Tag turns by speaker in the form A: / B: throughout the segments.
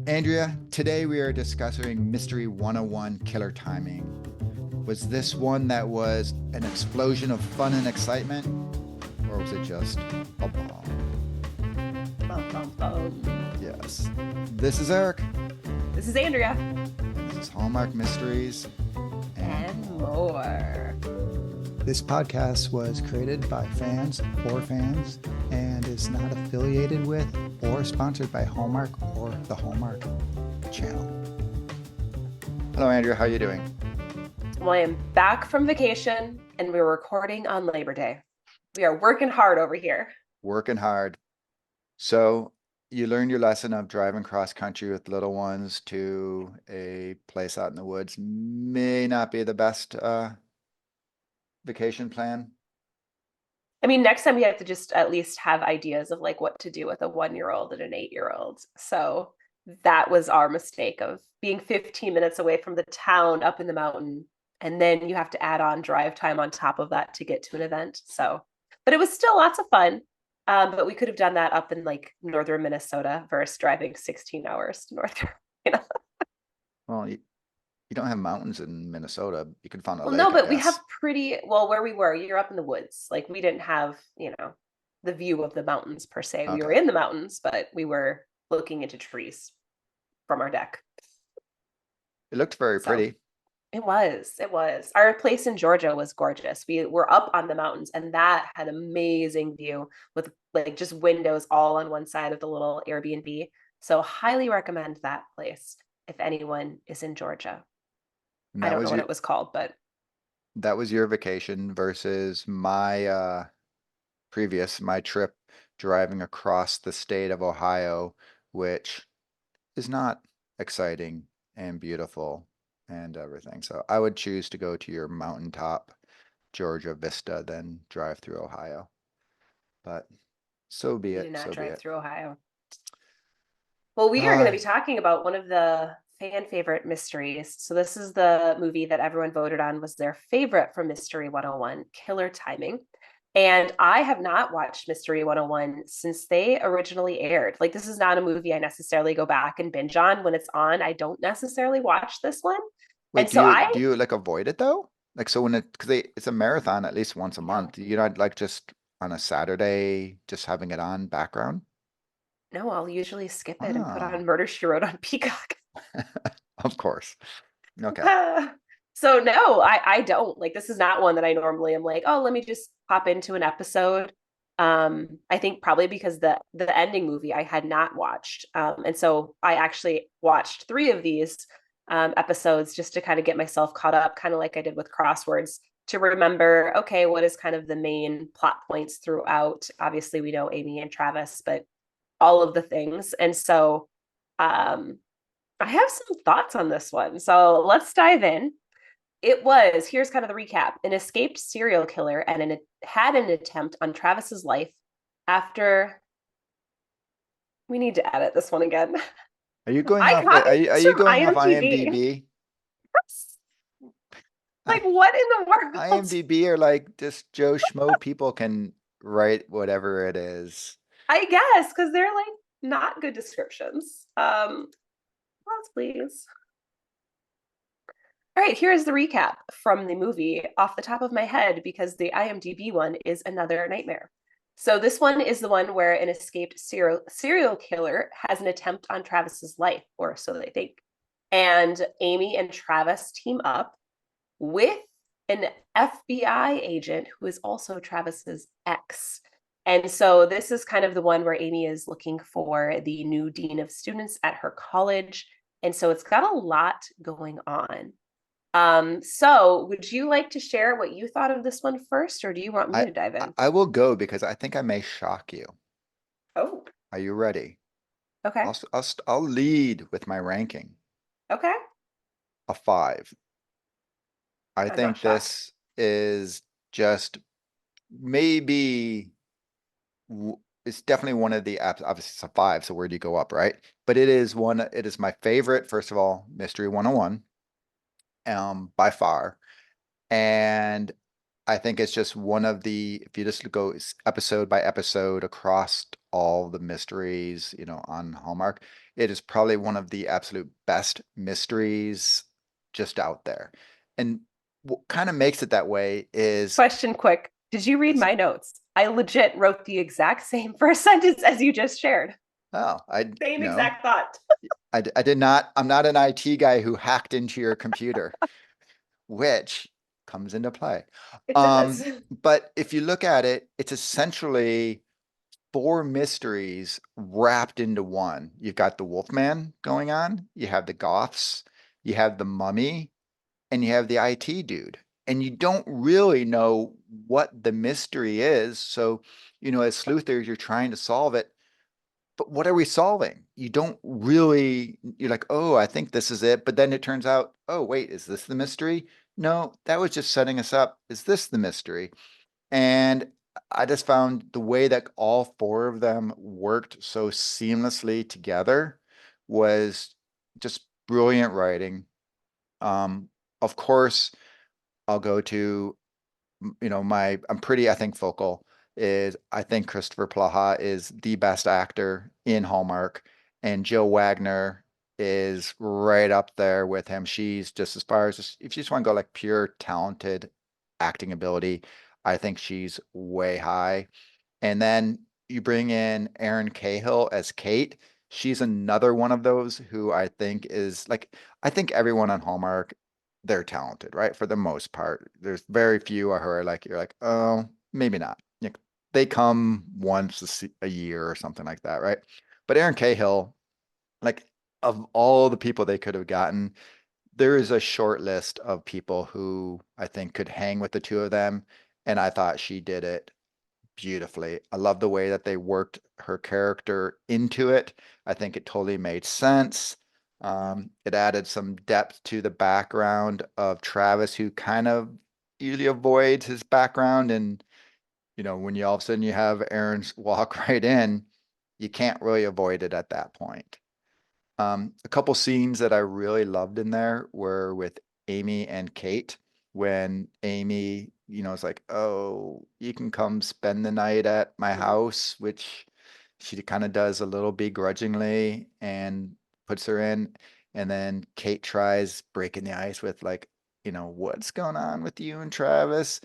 A: Andrea, today we are discussing Mystery 101 Killer Timing. Was this one that was an explosion of fun and excitement, or was it just a bomb?
B: Bum, bum, bum.
A: Yes. This is Eric,
B: This is Andrea.
A: and this is Hallmark Mysteries and
B: And
A: more.
B: more.
A: This podcast was created by fans for fans and is not affiliated with or sponsored by Hallmark or the Hallmark channel. Hello, Andrea. How are you doing?
B: Well, I am back from vacation and we're recording on Labor Day. We are working hard over here.
A: Working hard. So you learned your lesson of driving cross country with little ones to a place out in the woods may not be the best vacation plan.
B: I mean, next time we have to just at least have ideas of like what to do with a 1-year-old and an 8-year-old. So that was our mistake of being 15 minutes away from the town up in the mountain. And then you have to add on drive time on top of that to get to an event. So, but it was still lots of fun. But we could have done that up in like northern Minnesota versus driving 16 hours to North Carolina.
A: Well, you don't have mountains in Minnesota. You could find a
B: Well, no,
A: lake, I
B: but we
A: guess.
B: have pretty well where we were. You're up in the woods. Like we didn't have, the view of the mountains per se. We were
A: Okay.
B: in the mountains, but we were looking into trees from our deck.
A: It looked very
B: So
A: pretty.
B: it was. Our place in Georgia was gorgeous. We were up on the mountains, and that had amazing view with like just windows all on one side of the little Airbnb. So highly recommend that place if anyone is in Georgia.
A: And
B: I don't know what it was called, but
A: that was your vacation versus my my trip driving across the state of Ohio, which is not exciting and beautiful and everything. So I would choose to go to your mountaintop Georgia vista than drive through Ohio. But so be
B: we did
A: it,
B: not
A: so be
B: drive
A: it.
B: through Ohio. Well, we are going to
A: Uh,
B: be talking about one of the fan favorite mysteries. So this is the movie that everyone voted on was their favorite from Mystery 101, Killer Timing. And I have not watched Mystery 101 since they originally aired. Like this is not a movie I necessarily go back and binge on when it's on. I don't necessarily watch this one.
A: Wait,
B: And
A: do
B: so
A: you
B: I,
A: do you like avoid it though? Like so when because it's a marathon at least once a
B: no,
A: month. You're not like just on a Saturday just having it on background?
B: no, I'll usually skip it and put
A: Oh,
B: on Murder She Wrote on Peacock.
A: of course. Okay.
B: So no, I don't. Like this is not one that I normally am like, oh, let me just pop into an episode. I think probably because the ending movie I had not watched. And so I actually watched 3 of these episodes just to kind of get myself caught up, kind of like I did with crosswords, to remember, okay, what is kind of the main plot points throughout. Obviously, we know Amy and Travis, but all of the things. And so um I have some thoughts on this one. So let's dive in. Here's kind of the recap, an escaped serial killer had an attempt on Travis's life after, we need to edit this one again.
A: Are you going
B: I
A: off
B: copied
A: are
B: this
A: you
B: from
A: going off
B: IMDb.
A: IMDb?
B: Like, what in the world?
A: IMDb are like just Joe Schmo people can write whatever it is.
B: I guess, because they're like not good descriptions. Pause, please. All right, here's the recap from the movie off the top of my head because the IMDb one is another nightmare. So this one is the one where an escaped serial killer has an attempt on Travis's life, or so they think. And Amy and Travis team up with an FBI agent who is also Travis's ex. And so this is kind of the one where Amy is looking for the new dean of students at her college. And so it's got a lot going on. So would you like to share what you thought of this one first, or do you want me
A: I
B: to dive in?
A: I will go because I think I may shock you.
B: Oh,
A: Are you ready?
B: okay.
A: I'll lead with my ranking.
B: Okay.
A: A 5. I
B: I'm not
A: think
B: shocked.
A: this is just maybe it's definitely one of the apps. Obviously, it's a 5, so where do you go up, right? But it is my favorite, first of all, Mystery 101, by far. And I think it's just one of if you just go episode by episode across all the mysteries, on Hallmark, it is probably one of the absolute best mysteries just out there. And what kind of makes it that way is,
B: Question quick. Did you read
A: yes,
B: my notes? I legit wrote the exact same first sentence as you just shared.
A: oh,
B: Same
A: no,
B: exact thought.
A: I did not, I'm not an IT guy who hacked into your computer, which comes into play.
B: It does.
A: Um, but if you look at it, it's essentially four mysteries wrapped into one. You've got the Wolfman going on, you have the Goths, you have the Mummy, and you have the IT dude. And you don't really know what the mystery is. So, as sleuthers, you're trying to solve it. But what are we solving? You don't really, you're like, oh, I think this is it. But then it turns out, oh, wait, is this the mystery? No, that was just setting us up. Is this the mystery? And I just found the way that all four of them worked so seamlessly together was just brilliant writing. Um, of course, I'll go to, I'm pretty, I think, vocal is I think Christopher Plaha is the best actor in Hallmark, and Jill Wagner is right up there with him. She's just as far as if you just want to go like pure talented acting ability, I think she's way high. And then you bring in Erin Cahill as Kate. She's another one of those who I think is like, I think everyone on Hallmark, they're talented, right? For the most part. There's very few who are like, you're like, oh, maybe not. Like, they come once a year or something like that, right? But Erin Cahill, like, of all the people they could have gotten, there is a short list of people who I think could hang with the two of them. And I thought she did it beautifully. I love the way that they worked her character into it. I think it totally made sense. It added some depth to the background of Travis, who kind of usually avoids his background. And, when you all of a sudden you have Aaron's walk right in, you can't really avoid it at that point. A couple scenes that I really loved in there were with Amy and Kate when Amy, is like, "Oh, you can come spend the night at my house," which she kind of does a little begrudgingly and puts her in. And then Kate tries breaking the ice with like, "What's going on with you and Travis?"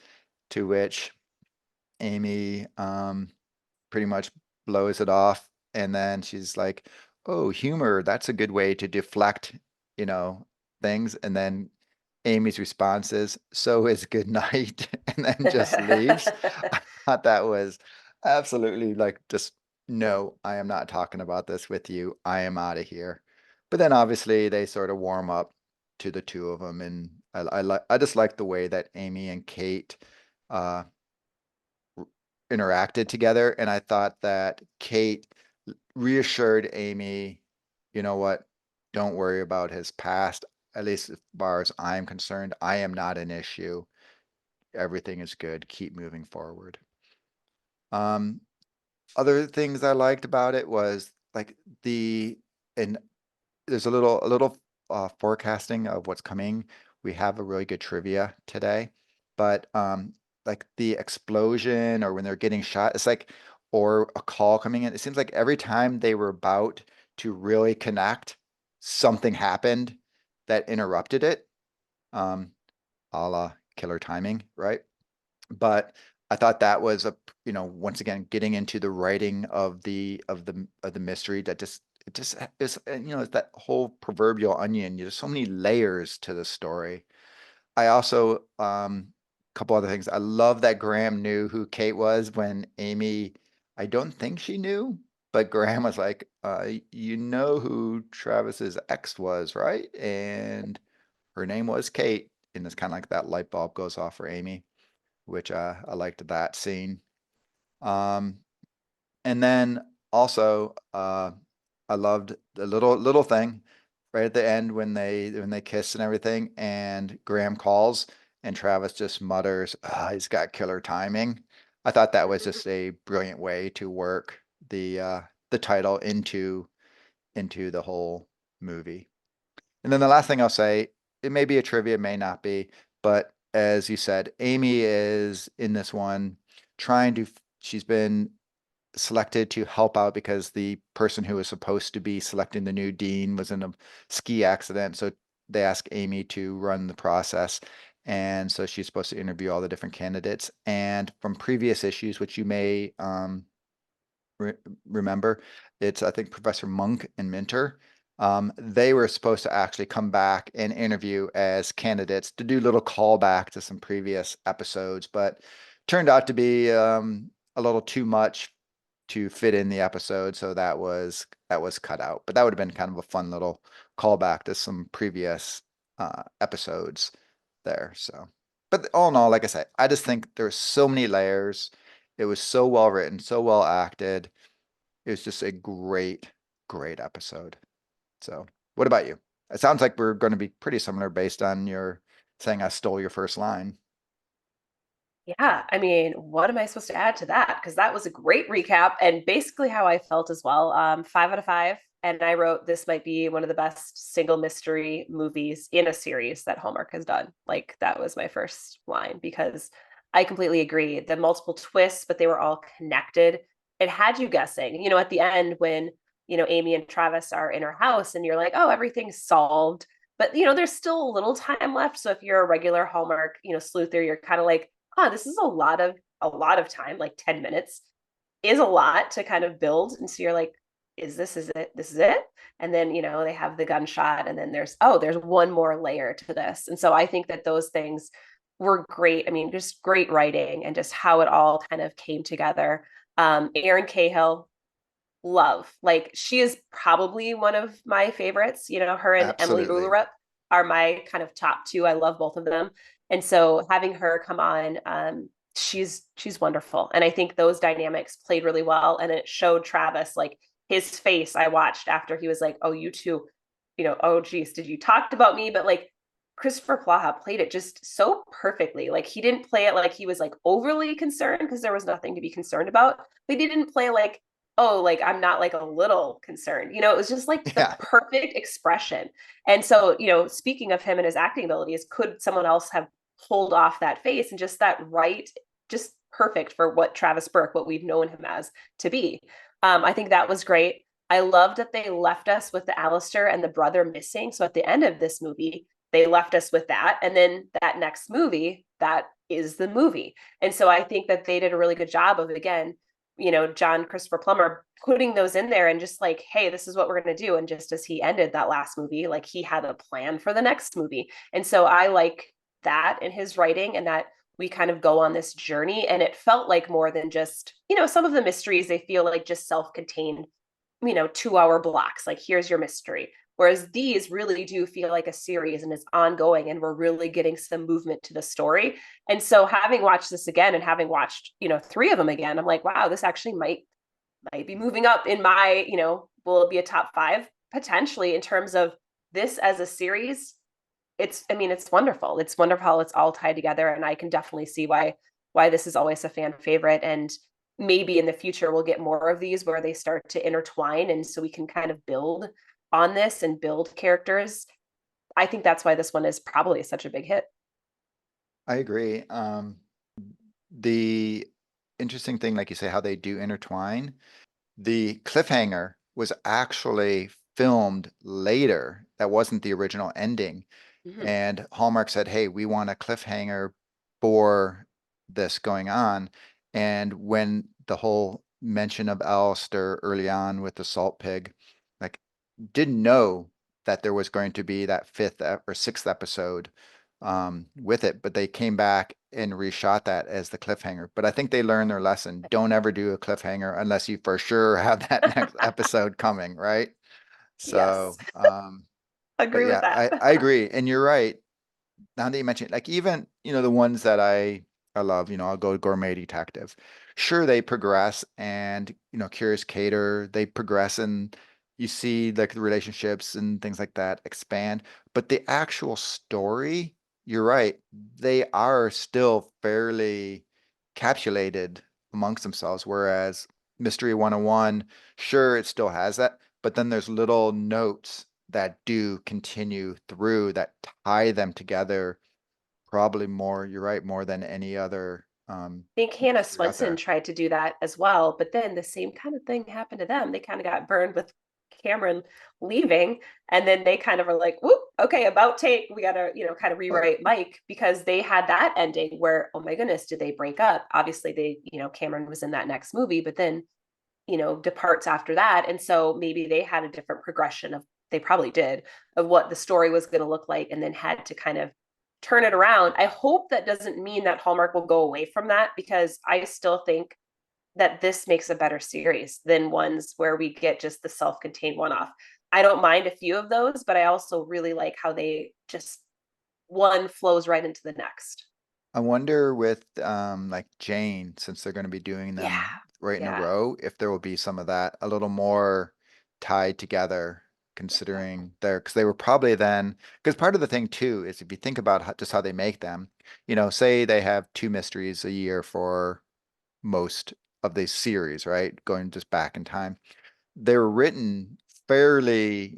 A: To which Amy pretty much blows it off. And then she's like, "Oh, humor, that's a good way to deflect, you know, things." And then Amy's response is, "So is good night," and then just leaves. I thought that was absolutely like just, no, I am not talking about this with you. I am out of here. But then obviously they sort of warm up to the two of them, and I just like the way that Amy and Kate uh interacted together. And I thought that Kate reassured Amy, you know what, don't worry about his past. At least as far as I'm concerned, I am not an issue. Everything is good. Keep moving forward. Um, Other things I liked about it was like and there's a little forecasting of what's coming. We have a really good trivia today, but like the explosion or when they're getting shot, it's like, or a call coming in. It seems like every time they were about to really connect, something happened that interrupted it, um, a la killer timing, right? But I thought that was once again getting into the writing of the mystery that just it just is, it's that whole proverbial onion. There's so many layers to the story. I also a couple other things. I love that Graham knew who Kate was when Amy, I don't think she knew, but Graham was like, you know who Travis's ex was, right? And her name was Kate. And it's kind of like that light bulb goes off for Amy, which I liked that scene. Um, and then also I loved the little thing right at the end when they kiss and everything, and Graham calls and Travis just mutters, "He's got killer timing." I thought that was just a brilliant way to work the title into the whole movie. And then the last thing I'll say, it may be a trivia, it may not be, but as you said, Amy is in this one trying to, she's been selected to help out because the person who was supposed to be selecting the new dean was in a ski accident. So they asked Amy to run the process. And so she's supposed to interview all the different candidates. And from previous issues, which you may re remember, it's I think Professor Monk and Minter. They were supposed to actually come back and interview as candidates to do a little callback to some previous episodes, but turned out to be a little too much to fit in the episode, so that was cut out. But that would have been kind of a fun little callback to some previous episodes there. So, but all in all, like I said, I just think there's so many layers. It was so well written, so well acted. It was just a great, great episode. So, what about you? It sounds like we're going to be pretty similar based on your saying I stole your first line.
B: Yeah, I mean, what am I supposed to add to that? Because that was a great recap and basically how I felt as well. 5 out of 5. And I wrote this might be one of the best single mystery movies in a series that Hallmark has done. Like that was my first line because I completely agree. The multiple twists, but they were all connected. It had you guessing, at the end when, Amy and Travis are in her house and you're like, oh, everything's solved. But there's still a little time left. So if you're a regular Hallmark, sleuther, you're kind of like, this is a lot of time, like 10 minutes is a lot to kind of build. And so you're like, is it? This is it. And then, they have the gunshot and then there's one more layer to this. And so I think that those things were great. I mean, just great writing and just how it all kind of came together. Erin Cahill, love. Like she is probably one of my favorites. Her and Emily
A: Absolutely.
B: Ullerup are my kind of top two. I love both of them. And so having her come on, she's wonderful. And I think those dynamics played really well. And it showed Travis like his face I watched after he was like, oh, you two, oh geez, did you talked about me? But like Christopher Plaha played it just so perfectly. Like he didn't play it like he was like overly concerned because there was nothing to be concerned about, but he didn't play like, oh, like I'm not like a little concerned. It was just like the
A: Yeah,
B: perfect expression. And so, speaking of him and his acting abilities, could someone else have pulled off that face and just that right, just perfect for what Travis Burke, what we've known him as to be. I think that was great. I loved that they left us with the Alistair and the brother missing. So at the end of this movie, they left us with that. And then that next movie, that is the movie. And so I think that they did a really good job of, again, John Christopher Plummer putting those in there and just like, hey, this is what we're going to do. And just as he ended that last movie, like he had a plan for the next movie. And so I like that in his writing and that we kind of go on this journey. And it felt like more than just, some of the mysteries, they feel like just self contained, 2 hour blocks. Like, here's your mystery. Whereas these really do feel like a series and it's ongoing and we're really getting some movement to the story. And so having watched this again and having watched, 3 of them again, I'm like, wow, this actually might be moving up in my, will it be a top 5? Potentially in terms of this as a series. I mean, it's wonderful. It's wonderful how it's all tied together. And I can definitely see why this is always a fan favorite. And maybe in the future we'll get more of these where they start to intertwine and so we can kind of build on this and build characters. I think that's why this one is probably such a big hit.
A: I agree. The interesting thing, like you say, how they do intertwine. The cliffhanger was actually filmed later. That wasn't the original ending.
B: Mm-hmm.
A: And Hallmark said, hey, we want a cliffhanger for this going on. And when the whole mention of Alistair early on with the salt pig, like, didn't know that there was going to be that or sixth episode with it, but they came back and reshot that as the cliffhanger. But I think they learned their lesson. Don't ever do a cliffhanger unless you for sure have that next episode coming, right?
B: Yes.
A: So, but
B: Agree with
A: yeah,
B: that.
A: I agree. And you're right. Now that you mention it, like even, the ones that I love, I'll go Gourmet Detective. Sure, they progress and, Curious Cater, they progress and you see like the relationships and things like that expand. But the actual story, you're right, they are still fairly capsulated amongst themselves. Whereas Mystery 101, sure, it still has that, but then there's little notes that do continue through that tie them together probably more, you're right, more than any other
B: think Hannah
A: threw out
B: Swenson
A: there.
B: tried to do that as well, but then the same kind of thing happened to them. They kind of got burned with Cameron leaving, and then they kind of were like, "Whoop, okay, about take. We gotta, kind of
A: But
B: rewrite Mike," because they had that ending where, oh my goodness, did they break up? Obviously, they, Cameron was in that next movie, but then, departs after that, and so maybe they had a different progression of, they probably did, of what the story was going to look like, and then had to kind of turn it around. I hope that doesn't mean that Hallmark will go away from that, because I still think that this makes a better series than ones where we get just the self-contained one-off. I don't mind a few of those, but I also really like how they just, one flows right into the next.
A: I wonder with like Jane, since they're going to be doing
B: Yeah.
A: them right in a
B: Yeah.
A: row, if there will be some of that a little more tied together,
B: Yeah.
A: considering they're because they were probably then because part of the thing too is if you think about just how they make them, say they have two mysteries a year for most of the series, right? Going just back in time. They're written fairly,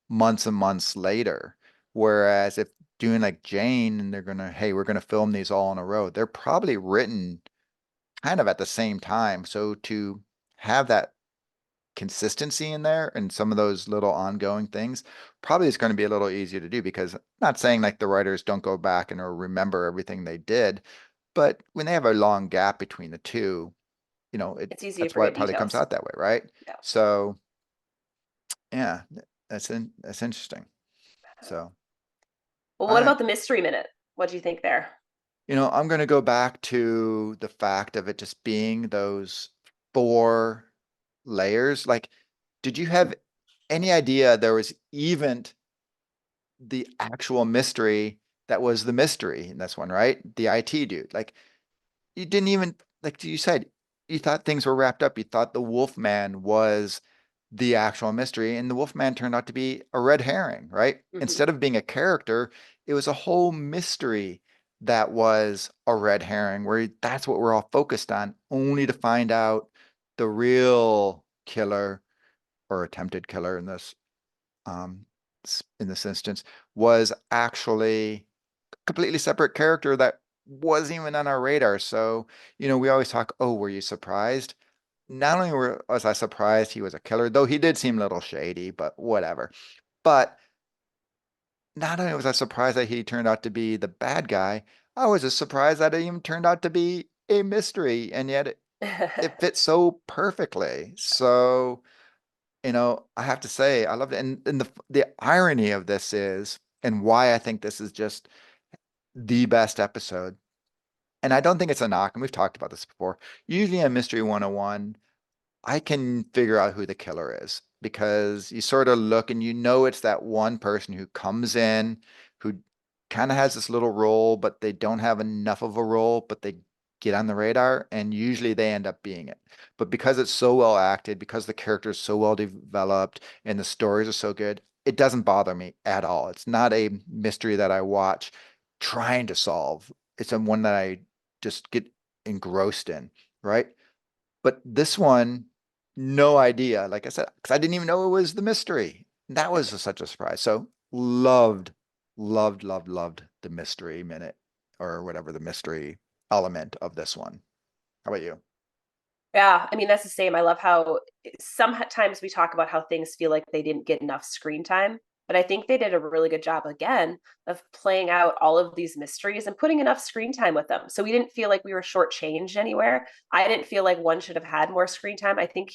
A: months and months later. Whereas if doing like Jane and they're gonna, hey, we're gonna film these all in a row, they're probably written kind of at the same time. So to have that consistency in there and some of those little ongoing things probably is going to be a little easier to do because I'm not saying like the writers don't go back and or remember everything they did, but when they have a long gap between the two,
B: It's easy to
A: that's why it
B: forget
A: probably comes
B: details.
A: out that way, right?
B: Yeah.
A: So yeah, that's interesting. So
B: Well,
A: all
B: what
A: right.
B: about the mystery minute? What do you think there?
A: I'm gonna go back to the fact of it just being those four layers. Like, did you have any idea there was even the actual mystery that was the mystery in this one, right? The IT dude. Like, you didn't even like you said, you thought things were wrapped up. You thought the Wolfman was the actual mystery, and the Wolfman turned out to be a red herring, right?
B: Mm-hmm.
A: Instead of being a character, it was a whole mystery that was a red herring, where that's what we're all focused on, only to find out the real killer or attempted killer um in this instance was actually completely separate character that wasn't even on our radar. So, we always talk, oh, were you surprised? Not only was I surprised he was a killer, though he did seem a little shady, but whatever. But not only was I surprised that he turned out to be the bad guy, I was just surprised that it even turned out to be a mystery, and yet it fits so perfectly. So, I have to say, I loved it. And the irony of this is, and why I think this is just the best episode. And I don't think it's a knock, and we've talked about this before. Usually in Mystery 101, I can figure out who the killer is because you sort of look and it's that one person who comes in who kind of has this little role, but they don't have enough of a role, but they get on the radar, and usually they end up being it. But because it's so well acted, because the character is so well developed and the stories are so good, it doesn't bother me at all. It's not a mystery that I watch trying to solve. It's a one that I just get engrossed in, right? But this one, no idea. Like I said, because I didn't even know it was the mystery. That was such a surprise. So loved, loved, loved, loved the mystery minute or whatever the mystery element of this one. How about you?
B: Yeah, I mean, that's the same. I love how sometimes we talk about how things feel like they didn't get enough screen time, but I think they did a really good job again of playing out all of these mysteries and putting enough screen time with them. So we didn't feel like we were shortchanged anywhere. I didn't feel like one should have had more screen time. I think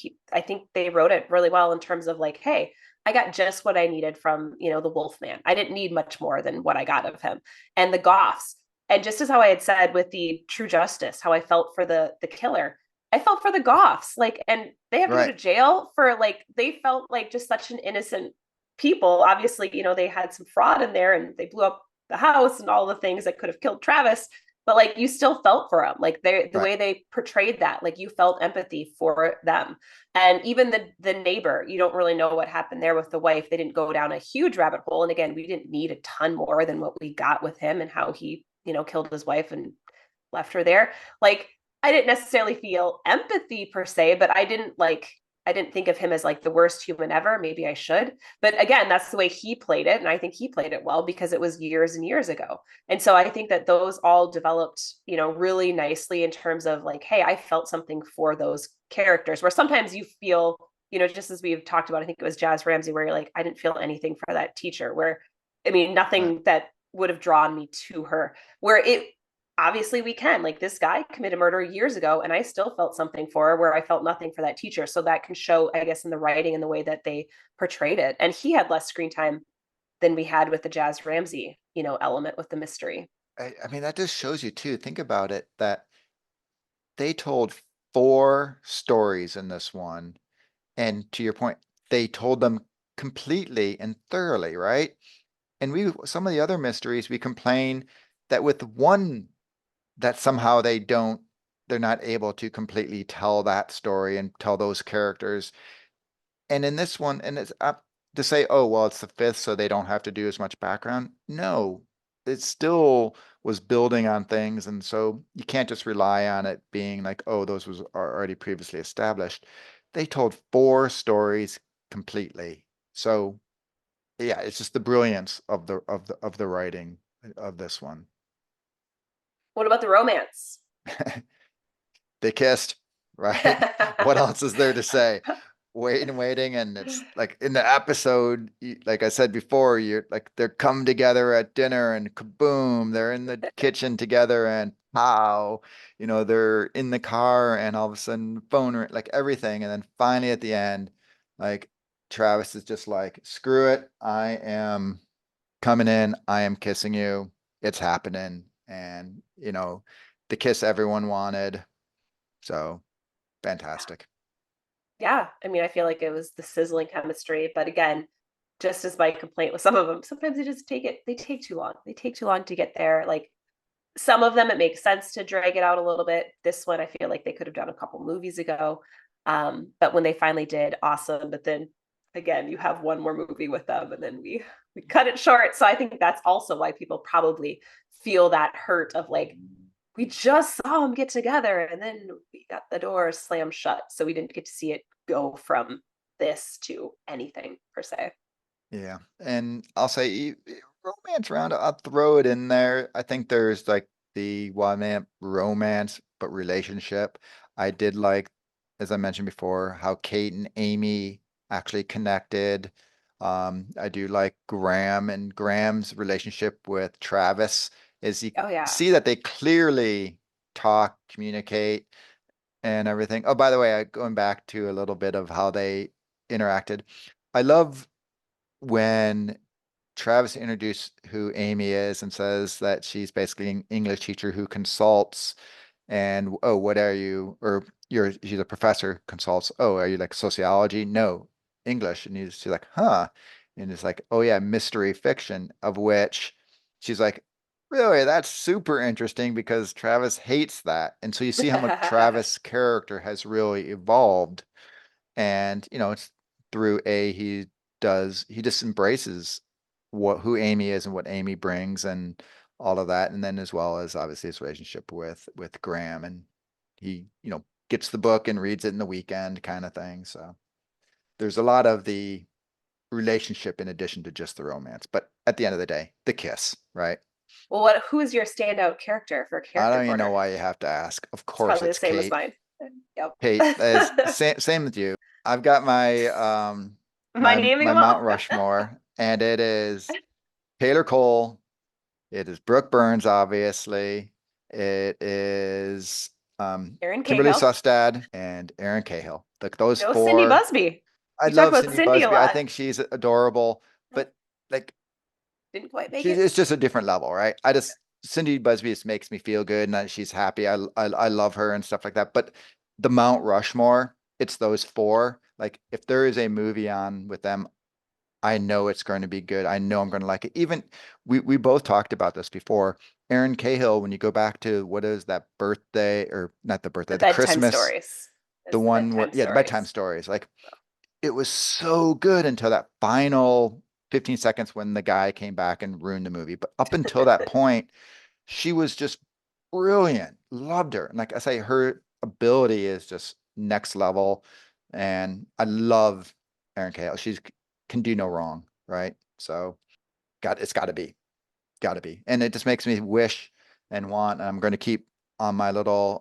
B: they wrote it really well in terms of like, hey, I got just what I needed from, the Wolfman. I didn't need much more than what I got of him. And the Goths. And just as how I had said with the True Justice, how I felt for the killer, I felt for the Goths, like, and they have to go
A: Right,
B: to jail for like, they felt like just such an innocent people. Obviously, they had some fraud in there and they blew up the house and all the things that could have killed Travis. But like, you still felt for them, like the
A: right,
B: way they portrayed that, like you felt empathy for them. And even the neighbor, you don't really know what happened there with the wife. They didn't go down a huge rabbit hole. And again, we didn't need a ton more than what we got with him and how he, killed his wife and left her there. Like, I didn't necessarily feel empathy per se, but I didn't like I didn't think of him as like the worst human ever. Maybe I should. But again, that's the way he played it. And I think he played it well because it was years and years ago. And so I think that those all developed, really nicely in terms of like, hey, I felt something for those characters where sometimes you feel, just as we've talked about, I think it was Jazz Ramsey, where you're like, I didn't feel anything for that teacher, where, I mean,
A: Right.
B: nothing that would have drawn me to her, where it, obviously we can, like, this guy committed murder years ago and I still felt something for her where I felt nothing for that teacher. So that can show, I guess, in the writing and the way that they portrayed it. And he had less screen time than we had with the Jazz Ramsey, element with the mystery.
A: I mean, that just shows you too. Think about it, that they told four stories in this one. And to your point, they told them completely and thoroughly, right? And some of the other mysteries, we complain that with one, that somehow they're not able to completely tell that story and tell those characters. And in this one, and it's up to say, oh, well, it's the fifth, so they don't have to do as much background. No, it still was building on things. And so you can't just rely on it being like, oh, those was already previously established. They told four stories completely. So yeah, it's just the brilliance of the writing of this one.
B: What about the romance?
A: They kissed, right? What else is there to say? Waiting and waiting, and it's like in the episode, like I said before, you're like they're come together at dinner, and kaboom, they're in the kitchen together, and pow, they're in the car, and all of a sudden, phone, like everything, and then finally at the end, like Travis is just like, screw it, I am coming in, I am kissing you, it's happening, and the kiss everyone wanted. So fantastic.
B: Yeah, I mean, I feel like it was the sizzling chemistry, but again, just as my complaint with some of them, sometimes they take too long. They take too long to get there. Like, some of them, it makes sense to drag it out a little bit. This one, I feel like they could have done a couple movies ago. But when they finally did, awesome. But then again, you have one more movie with them, and then we cut it short. So I think that's also why people probably feel that hurt of like, we just saw them get together, and then we got the door slammed shut. So we didn't get to see it go from this to anything per se.
A: Yeah. And I'll say romance round, I'll throw it in there. I think there's like the one man romance, but relationship. I did like, as I mentioned before, how Kate and Amy actually connected. I do like Graham and Graham's relationship with Travis is you
B: Oh yeah.
A: see that they clearly talk, communicate, and everything. Oh, by the way, going back to a little bit of how they interacted. I love when Travis introduced who Amy is and says that she's basically an English teacher who consults and oh, what are you? Or she's a professor consults. Oh, are you like sociology? No, English. And she's like, huh. And it's like, oh yeah, mystery fiction, of which she's like, really, that's super interesting because Travis hates that. And so you see how much Travis' character has really evolved. And it's through he just embraces who Amy is and what Amy brings and all of that, and then as well as obviously his relationship with Graham, and he gets the book and reads it in the weekend kind of thing. So there's a lot of the relationship in addition to just the romance, but at the end of the day, the kiss, right?
B: Well, who is your standout character for
A: I
B: character
A: don't even know
B: corner?
A: why you have to ask. Of
B: It's
A: course
B: probably the
A: it's
B: same as
A: Kate.
B: mine. Yep.
A: Kate is same with you. I've got my
B: Am I naming
A: my
B: them
A: Mount
B: all?
A: Rushmore, and it is Taylor Cole. It is Brooke Burns, obviously. It is
B: Aaron
A: Kimberly
B: Cahill.
A: Sustad and Erin Cahill. Like those
B: No, Cindy
A: four.
B: Busby.
A: I
B: We talk
A: love
B: about
A: Cindy
B: Cindy a
A: Busby. I
B: lot.
A: think she's adorable, but like
B: Didn't quite make
A: she's
B: it.
A: it's just a different level, right? Cindy Busby just makes me feel good and that she's happy. I love her and stuff like that. But the Mount Rushmore, it's those four. Like if there is a movie on with them, I know it's going to be good. I know I'm going to like it. Even we both talked about this before. Erin Cahill, when you go back to what is that birthday or not the birthday,
B: The
A: the
B: bedtime
A: Christmas,
B: stories.
A: the
B: It's the
A: one where
B: bedtime
A: yeah, the bedtime
B: stories.
A: stories. Like it was so good until that final 15 seconds when the guy came back and ruined the movie. But up until that point, she was just brilliant. Loved her. And like I say, her ability is just next level. and I love Erin Cahill. She's can do no wrong, right? So it's got to be. And it just makes me wish and want, and I'm going to keep on my little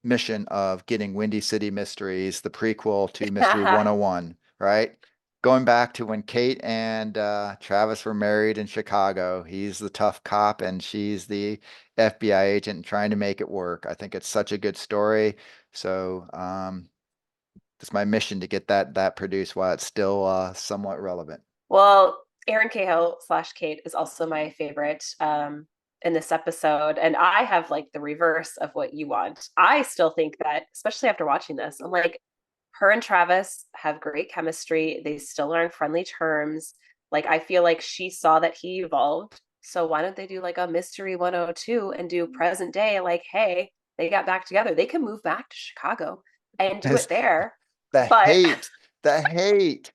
A: mission of getting Windy City Mysteries, the prequel to Mystery 101, right? Going back to when Kate and Travis were married in Chicago. He's the tough cop and she's the FBI agent trying to make it work. I think it's such a good story. So it's my mission to get that produced while it's still somewhat relevant.
B: Well, Erin Cahill slash Kate is also my favorite in this episode. And I have like the reverse of what you want. I still think that, especially after watching this, I'm like, her and Travis have great chemistry. They still are on friendly terms. Like, I feel like she saw that he evolved. So why don't they do like a Mystery 102 and do present day? Like, hey, they got back together. They can move back to Chicago and do
A: It's
B: it there.
A: the
B: But
A: hate, the hate.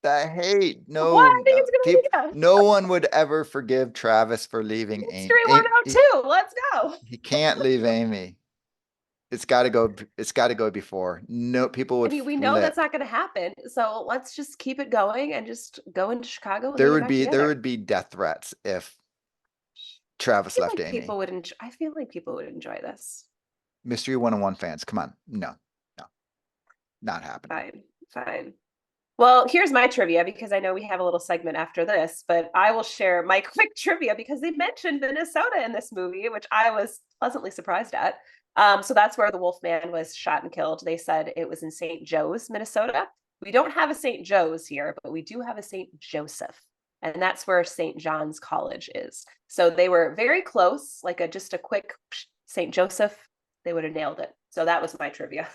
A: The hate.
B: what? I
A: No,
B: think it's a good idea.
A: no one would ever forgive Travis for leaving Amy.
B: Mystery 102. Let's go.
A: He can't leave Amy. It's got to go. It's got to go before. No, people
B: I
A: would
B: mean, we know that's
A: flip.
B: not going to happen. So let's just keep it going and just go into Chicago and they get back
A: There
B: together.
A: would be death threats if Travis left Amy.
B: I feel like people would enjoy this.
A: Mystery 101 fans, come on. No, no, not happening.
B: Fine, fine. Well, here's my trivia because I know we have a little segment after this, but I will share my quick trivia because they mentioned Minnesota in this movie, which I was pleasantly surprised at. So that's where the Wolfman was shot and killed. They said it was in St. Joe's, Minnesota. We don't have a St. Joe's here, but we do have a St. Joseph, and that's where St. John's College is. So they were very close, like just a quick St. Joseph. They would have nailed it. So that was my trivia.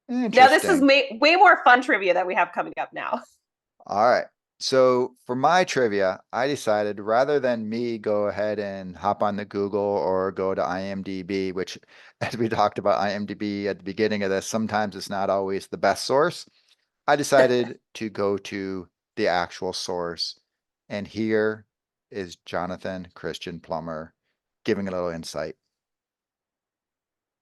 B: Now this is
A: Interesting.
B: way more fun trivia that we have coming up now.
A: All right. So for my trivia, I decided rather than me go ahead and hop on the Google or go to IMDb, which as we talked about IMDb at the beginning of this, sometimes it's not always the best source. I decided to go to the actual source. And here is Jonathan Christian Plummer giving a little insight.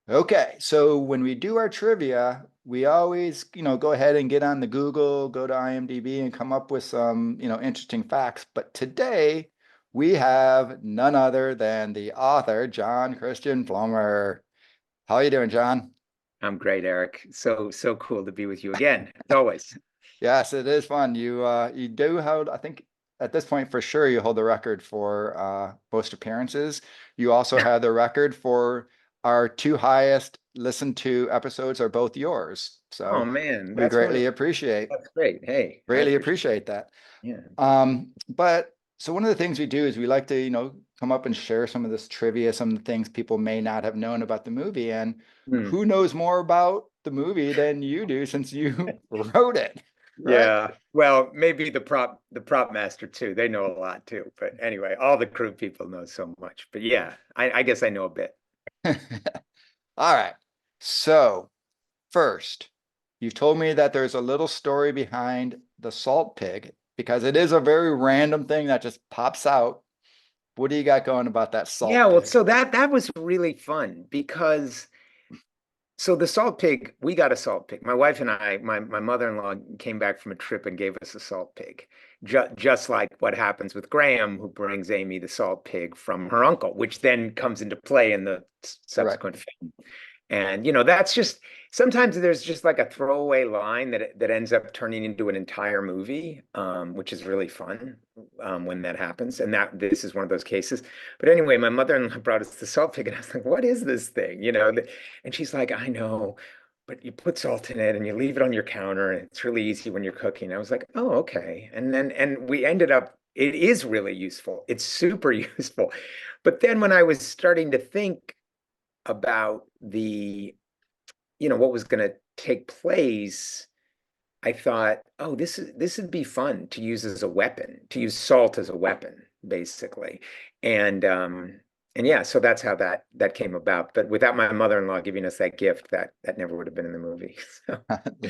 A: Okay, so when we do our trivia, we always, go ahead and get on the Google, go to IMDb and come up with some, interesting facts. But today we have none other than the author, John Christian Plummer. How are you doing, John?
C: I'm great, Eric. So cool to be with you again, as always.
A: Yes, it is fun. You do hold, I think at this point for sure you hold the record for most appearances. You also have the record for our two highest listened to episodes are both yours.
C: Oh
A: So
C: man,
A: we greatly appreciate
C: that's great. Hey, I
A: greatly
C: appreciate
A: appreciate that.
C: it. Yeah.
A: But so one of the things we do is we like to, come up and share some of this trivia, some of the things people may not have known about the movie. And
C: Hmm.
A: who knows more about the movie than you do since you wrote it, right?
C: Yeah. Well, maybe the prop master too. They know a lot too. But anyway, all the crew people know so much. But yeah, I guess I know a bit.
A: All right. So first, you've told me that there's a little story behind the salt pig because it is a very random thing that just pops out. What do you got going about that
C: Yeah,
A: salt
C: well,
A: pig?
C: so that was really fun because so the salt pig, we got a salt pig. My wife and I, my mother-in-law came back from a trip and gave us a salt pig. Just like what happens with Graham, who brings Amy the salt pig from her uncle, which then comes into play in the
A: Correct.
C: subsequent film. And that's just sometimes there's just like a throwaway line that ends up turning into an entire movie, which is really fun when that happens. And this is one of those cases. But anyway, my mother-in-law brought us the salt pig, and I was like, "What is this thing?" And she's like, "I know, but you put salt in it and you leave it on your counter, and it's really easy when you're cooking." I was like, "Oh, okay." And we ended up. It is really useful. It's super useful. But then when I was starting to think about what was going to take place, I thought, oh, this would be fun to use as a weapon, to use salt as a weapon, basically. And yeah, so that's how that came about. But without my mother-in-law giving us that gift, that never would have been in the movie. So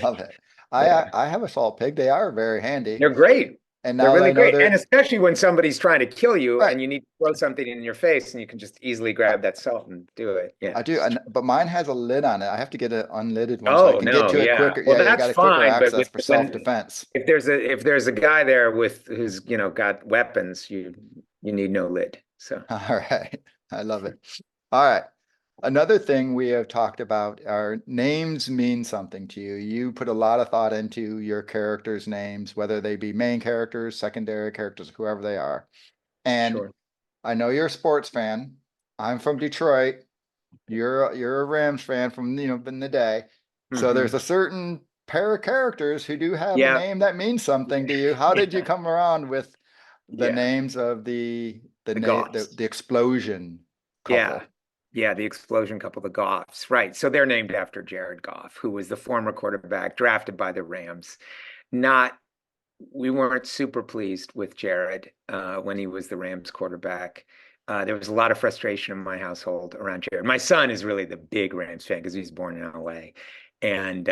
A: Love it.
C: yeah,
A: I have a salt pig. They are very handy.
C: they're great.
A: And
C: They're
A: now that
C: really
A: I know
C: great. And
A: they're
C: especially when somebody's trying to kill you
A: right.
C: and you need to throw something in your face and you can just easily grab that salt and do it. Yeah.
A: I do, but mine has a lid on it. I have to get an unlidded one so I
C: Oh,
A: can get
C: no,
A: to it
C: yeah.
A: quicker.
C: Well,
A: Yeah, you
C: that's
A: got a quicker
C: fine, but
A: access
C: with
A: for
C: when
A: self-defense.
C: if there's a guy there with who's, got weapons, you need no lid. So,
A: All right. I love it. All right. Another thing we have talked about are names mean something to you. You put a lot of thought into your characters' names, whether they be main characters, secondary characters, whoever they are. And
C: sure.
A: I know you're a sports fan. I'm from Detroit. You're a Rams fan from, in the day. So there's
C: Hmm.
A: a certain pair of characters who do have a
C: Yeah.
A: name that means something to you. How did you
C: Yeah.
A: come around with the
C: Yeah.
A: names of
C: The Goths.
A: the explosion
C: Yeah.
A: couple?
C: Yeah, the explosion couple, the Goffs. Right. So they're named after Jared Goff, who was the former quarterback drafted by the Rams. Not We weren't super pleased with Jared when he was the Rams quarterback. There was a lot of frustration in my household around Jared. My son is really the big Rams fan because he's born in LA. And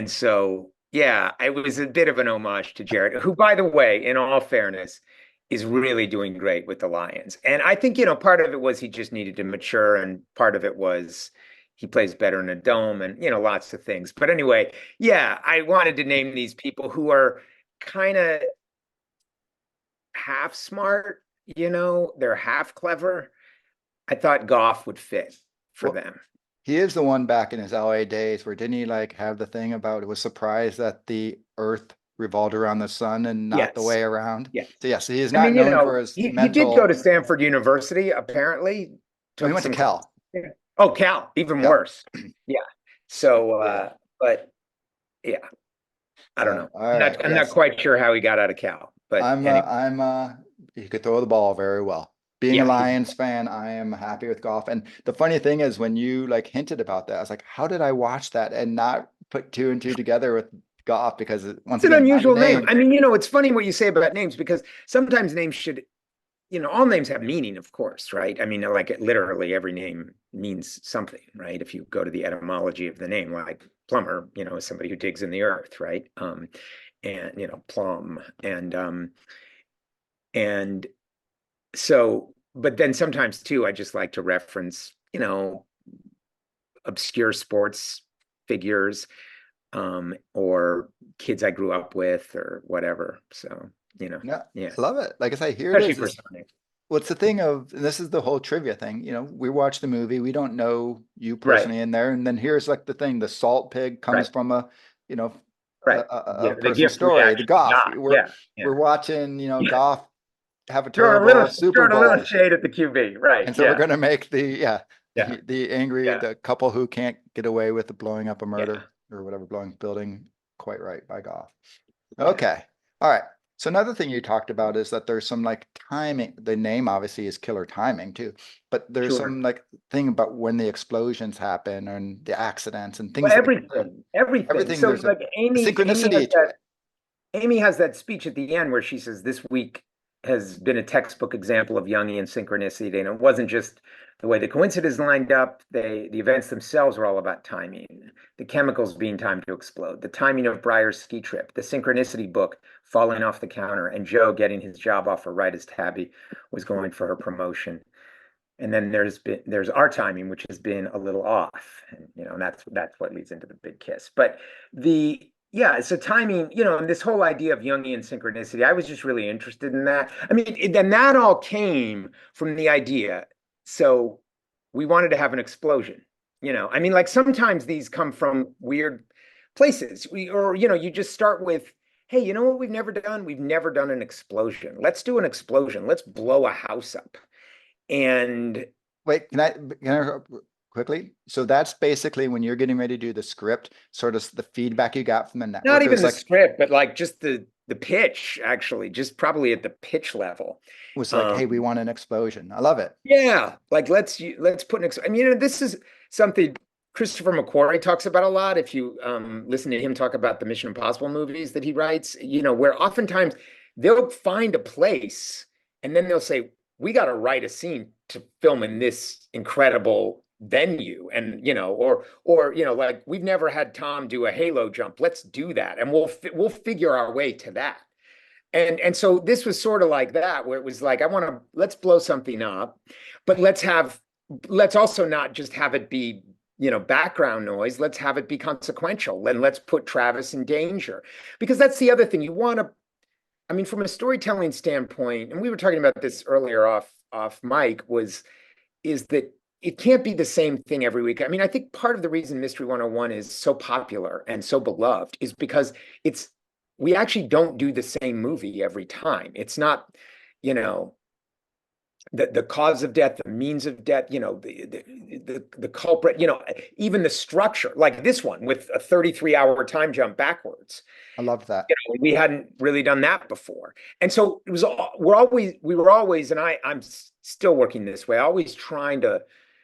C: so yeah, it was a bit of an homage to Jared, who, by the way, in all fairness, is really doing great with the Lions. And I think, part of it was he just needed to mature, and part of it was he plays better in a dome and, lots of things. But anyway, yeah, I wanted to name these people who are kind of half smart, they're half clever. I thought Goff would fit for
A: Well,
C: them.
A: he is the one back in his LA days where didn't he like have the thing about it was surprised that the Earth revolved around the sun and not the
C: Yes.
A: way around.
C: Yes.
A: So yes, he is
C: I
A: not
C: mean,
A: known for his
C: he did go to
A: mental.
C: Stanford University, apparently,
A: No, he
C: took
A: went to
C: some classes.
A: Cal.
C: Yeah. Oh, Cal, even
A: Cal.
C: worse. Yeah. So,
A: Yeah.
C: but yeah, I don't know.
A: All right.
C: I'm not
A: Yes.
C: quite sure how he got out of Cal, but anyway,
A: He could throw the ball very well. Being a
C: yeah,
A: Lions fan, I am happy with golf. And the funny thing is when you like hinted about that, I was like, how did I watch that and not put two and two together with golf? Because once
C: it's an
A: again, the
C: unusual name.
A: name,
C: I mean, it's funny what you say about names because sometimes names should, all names have meaning, of course, right? I mean, like literally every name means something, right? If you go to the etymology of the name, like Plumber, is somebody who digs in the earth, right? And plum and so, but then sometimes too, I just like to reference, obscure sports figures, or kids I grew up with or whatever. So,
A: no,
C: yeah,
A: I love it. Like I say, here it
C: especially
A: is.
C: for Sonic.
A: What's the thing of, and this is the whole trivia thing, we watch the movie, we don't know you
C: Right,
A: personally in there. And then here's like the thing, the salt pig comes
C: right,
A: from you know,
C: right. Yeah,
A: a
C: the
A: person's
C: gift we
A: story, the
C: actually
A: golf.
C: got. Yeah, yeah.
A: We're watching,
C: Yeah.
A: golf have a terrible Super
C: Throwing a little
A: Bowl.
C: shade at the QB. Right.
A: And so we're
C: Yeah.
A: going to make
C: Yeah. Yeah.
A: the couple who can't get away with the blowing up a
C: Yeah.
A: murder or whatever, blowing building quite right by golf.
C: Yeah.
A: Okay. All right. So another thing you talked about is that there's some like timing. The name obviously is killer timing too, but there's
C: Sure.
A: some like thing about when the explosions happen and the accidents and
C: Well,
A: things like
C: everything.
A: everything.
C: So
A: There's
C: like
A: a synchronicity to it.
C: Amy has that speech at the end where she says, "This week has been a textbook example of Jungian synchronicity." And it wasn't just the way the coincidences lined up, the events themselves were all about timing. The chemicals being timed to explode, the timing of Breyer's ski trip, the synchronicity book falling off the counter, and Joe getting his job offer right as Tabby was going for her promotion. And then there's our timing, which has been a little off, and and that's what leads into the big kiss. But yeah, so timing, and this whole idea of Jungian synchronicity, I was just really interested in that. I mean, then that all came from the idea. So we wanted to have an explosion. I mean, like sometimes these come from weird places. You just start with, hey, you know what we've never done? We've never done an explosion. Let's do an explosion. Let's blow a house up. And
A: Wait, can I quickly? So that's basically when you're getting ready to do the script, sort of the feedback you got from the
C: not
A: network. It
C: even
A: was
C: the
A: like
C: script, but like just the pitch, actually, just probably at the pitch level.
A: hey, we want an explosion. I love it.
C: Yeah, like let's put I mean, this is something Christopher McQuarrie talks about a lot. If you listen to him talk about the Mission Impossible movies that he writes, where oftentimes they'll find a place and then they'll say, we got to write a scene to film in this incredible venue. And, or, like we've never had Tom do a halo jump. Let's do that. And we'll figure our way to that. And so this was sort of like that, where it was like, let's blow something up, but let's also not just have it be, background noise. Let's have it be consequential, and let's put Travis in danger. Because that's the other thing. I mean, from a storytelling standpoint, and we were talking about this earlier off mic, is that it can't be the same thing every week. I mean, I think part of the reason Mystery 101 is so popular and so beloved is because we actually don't do the same movie every time. It's not, you know, the cause of death, the means of death, the culprit, even the structure, like this one with a 33-hour time jump backwards.
A: I love that.
C: We hadn't really done that before. And so we were always, and I'm still working this way, always trying to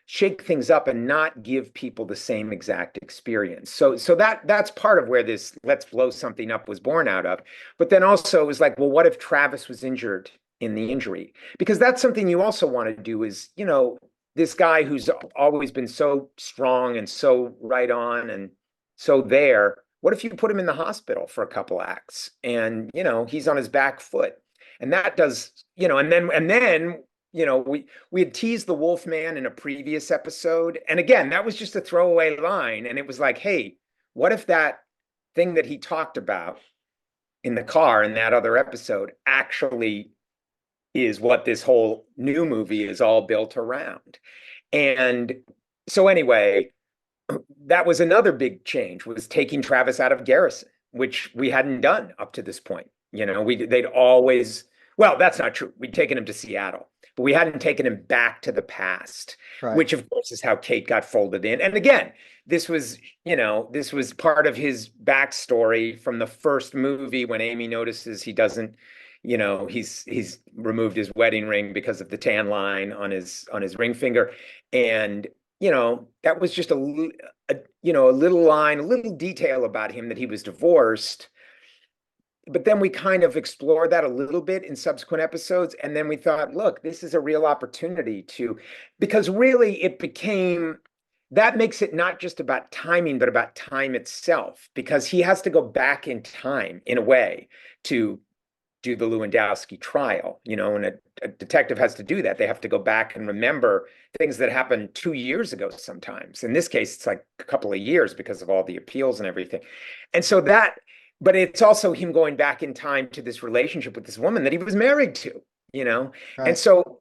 C: shake things up and not give people the same exact experience. So that's part of where this let's blow something up was born out of. But then also it was like, well, what if Travis was injured in the injury? Because that's something you also want to do is, this guy who's always been so strong and so right on and so there, what if you put him in the hospital for a couple acts and, he's on his back foot? And that does, and then we had teased the Wolfman in a previous episode. And again, that was just a throwaway line. And it was like, hey, what if that thing that he talked about in the car in that other episode actually is what this whole new movie is all built around? And so anyway, that was another big change, was taking Travis out of Garrison, which we hadn't done up to this point. They'd always, well, that's not true. We'd taken him to Seattle, but we hadn't taken him back to the past,
A: Right.
C: which of course is how Kate got folded in. And again, this was part of his backstory from the first movie when Amy notices he doesn't, he's removed his wedding ring because of the tan line on his ring finger. And that was just a little line, a little detail about him, that he was divorced. But then we kind of explored that a little bit in subsequent episodes. And then we thought, look, this is a real opportunity because really that makes it not just about timing, but about time itself, because he has to go back in time in a way to do the Lewandowski trial, and a detective has to do that. They have to go back and remember things that happened 2 years ago sometimes. In this case, it's like a couple of years because of all the appeals and everything. And so but it's also him going back in time to this relationship with this woman that he was married to,
A: Right.
C: And so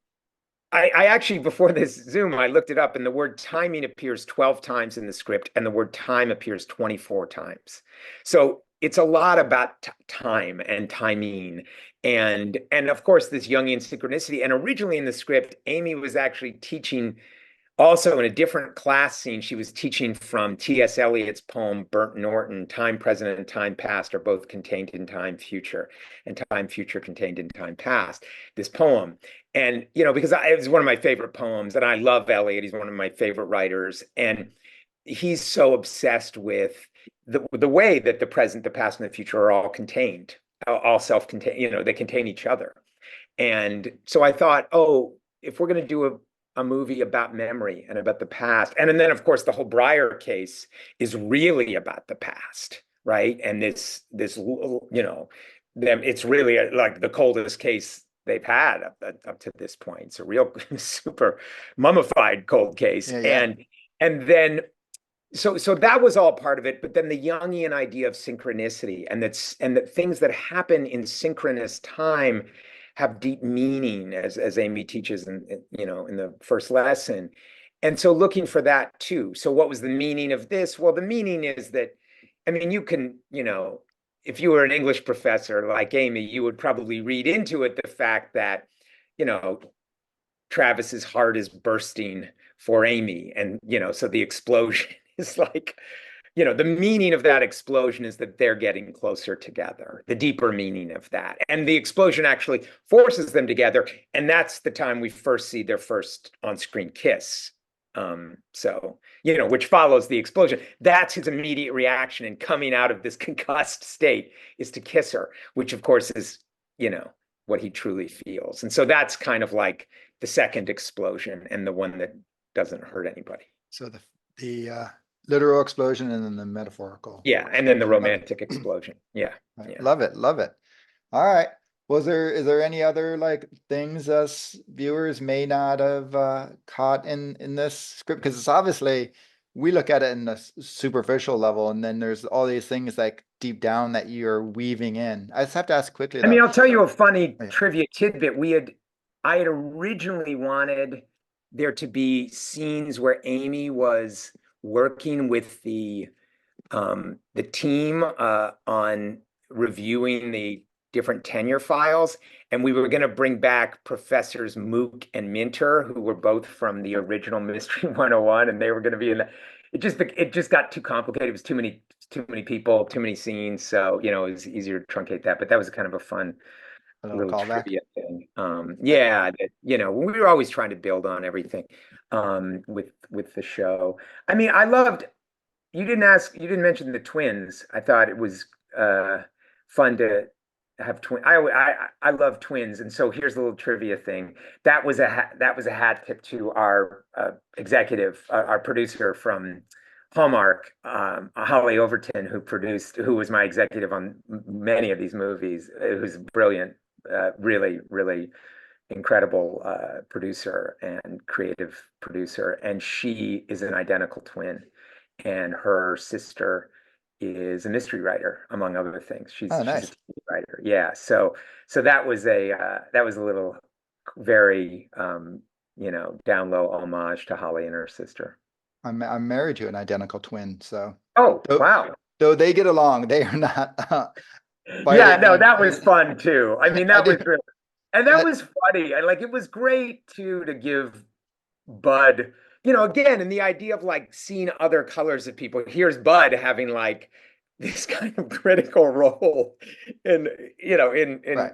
C: I actually, before this Zoom, I looked it up, and the word timing appears 12 times in the script, and the word time appears 24 times. So it's a lot about time and timing, and of course this Jungian synchronicity. And originally in the script, Amy was actually teaching also in a different class scene. She was teaching from T.S. Eliot's poem Burnt Norton. Time present and time past are both contained in time future, and time future contained in time past. This poem, and because it was one of my favorite poems, and I love Eliot. He's one of my favorite writers, and he's so obsessed with the way that the present, the past, and the future are all contained, all self-contained. They contain each other. And so I thought, oh, if we're going to do a movie about memory and about the past, and then of course the whole Breyer case is really about the past, right? And this it's really like the coldest case they've had up to this point. It's a real super mummified cold case.
A: Yeah.
C: And then so that was all part of it. But then the Jungian idea of synchronicity, and that things that happen in synchronous time have deep meaning, as Amy teaches in the first lesson. And so looking for that too. So what was the meaning of this? Well, the meaning is that, I mean, you can, if you were an English professor like Amy, you would probably read into it the fact that, Travis's heart is bursting for Amy. And, so the explosion is like, the meaning of that explosion is that they're getting closer together, the deeper meaning of that. And the explosion actually forces them together. And that's the time we first see their first on-screen kiss. Which follows the explosion. That's his immediate reaction, and coming out of this concussed state is to kiss her, which of course is, what he truly feels. And so that's kind of like the second explosion, and the one that doesn't hurt anybody.
A: So the literal explosion, and then the metaphorical.
C: Yeah, and then the romantic explosion. Yeah.
A: Right.
C: Yeah.
A: Love it. All right. Is there any other like things us viewers may not have caught in this script? Because it's obviously we look at it in a superficial level, and then there's all these things like deep down that you're weaving in. I just have to ask quickly
C: I mean,
A: though.
C: I'll tell you a funny
A: Oh, yeah.
C: trivia tidbit. I had originally wanted there to be scenes where Amy was working with the team on reviewing the different tenure files, and we were going to bring back Professors Mook and Minter, who were both from the original Mystery 101, and they were going to be in the. It just got too complicated. It was too many people, too many scenes. So, it was easier to truncate that. But that was kind of a fun
A: A little
C: little
A: callback.
C: trivia thing.
A: Uh,
C: Yeah, we were always trying to build on everything with the show. I mean, I loved you didn't mention the twins. I thought it was fun to have twin. I love twins, and so here's a little trivia thing. That was a hat tip to our executive, our producer from Hallmark, Holly Overton, who was my executive on many of these movies. It was brilliant, really, really incredible producer and creative producer, and she is an identical twin, and her sister is a mystery writer, among other things.
A: oh,
C: She's a
A: nice.
C: TV writer. Yeah, so that was a little very down low homage to Holly and her sister.
A: I'm married to an identical twin, so
C: Oh,
A: though
C: wow.
A: though they get along, they are not
C: Yeah,
A: fighting
C: no,
A: and
C: that was fun too. I mean,
A: I
C: that
A: do
C: was really, and that
A: that
C: was funny. And like it was great too to give Bud, again, and the idea of like seeing other colors of people. Here's Bud having like this kind of critical role in, in
A: right.